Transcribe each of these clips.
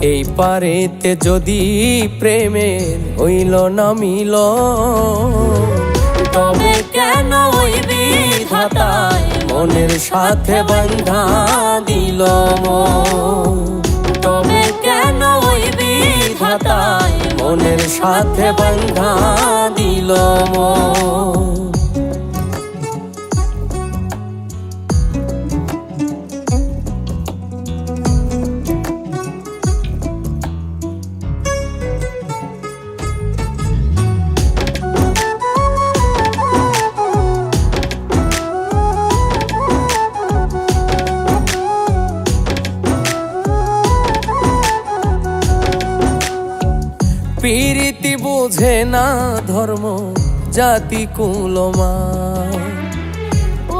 এই পারেতে যদি প্রেমের হইল না মিল, তবে কেন ওই বিধাতায় মনের সাথে বাঁধা দিল মন। তবে কেন ওই বিধাতায় মনের সাথে বাঁধা দিল মন। প্রীতি বুঝে না ধর্ম জাতি কুলমান,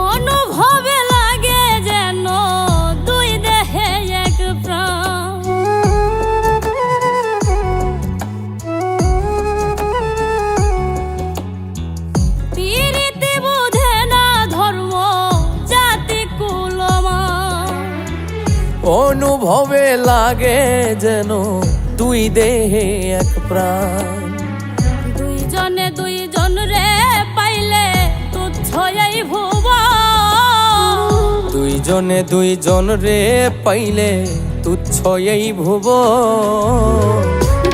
অনুভবে লাগে যেন দুই দেহে এক প্রাণ। প্রীতি বুঝে না ধর্ম জাতি কুলমান, অনুভবে লাগে যেন দুই দেহে এক প্রাণ। দুইজনে দুইজন রে পাইলে তুচ্ছ এই ভুবন। দুইজনে দুইজন রে পাইলে তুচ্ছ এই ভুবন।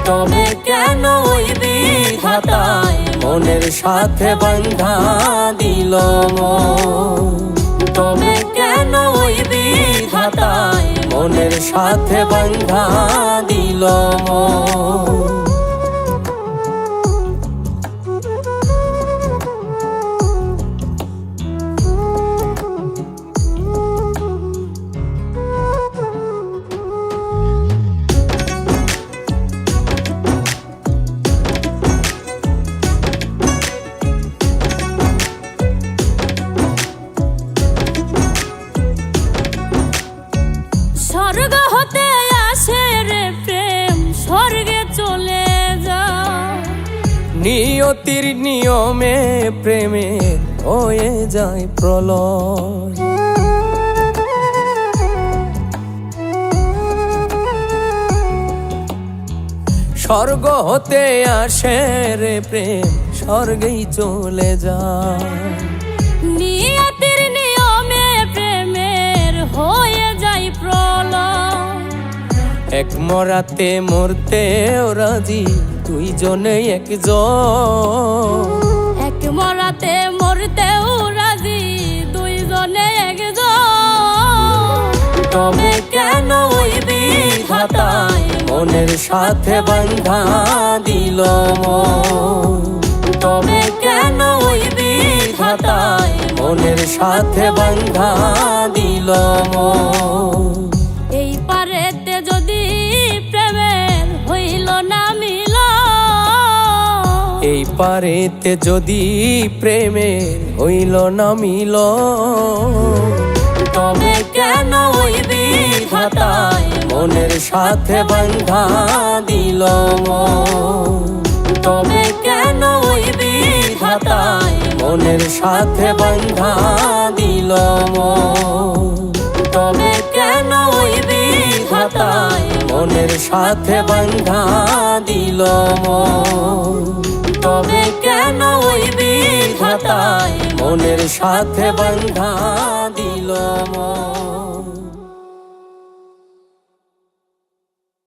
তবে কেন ওই বিধাতায় মনের সাথে বাঁধা দিল মন। তবে কেন ওই বিধাতায় মনের সাথে বাঁধা দিল মন। স্বর্গ হতে আসে রে প্রেম, স্বর্গে চলে যায়। নিয়তির নিয়মে প্রেমে হয়ে যায় প্রলয়। স্বর্গ হতে আসে রে প্রেম, স্বর্গেই চলে যায়। নিয়তির নিয়মে প্রেমের হয়ে যায় প্রলয়। এক মরাতে মরতেও রাজি দুইজনে একজন। এক মরাতে মরতেও রাজি দুইজনে একজন। তবে কেন ওই বিধাতায় মনের সাথে বাঁধা দিল মন। তবে কেন ওই বিধাতায় মনের সাথে বাঁধা দিল মন। এই পারেতে যদি প্রেমের হইল না মিল, এই পারেতে যদি প্রেমের হইল না মিল, তবে কেন ওই বিধাতায় মনের সাথে বাঁধা দিল মন। তবে কেন ওই বিধাতায় মনের সাথে বাঁধা দিল মন। তবে কেন ওই বিধাতায় মনের সাথে বাঁধা দিল মন। তবে কেন ওই বিধাতায় মনের সাথে বাঁধা দিল মন।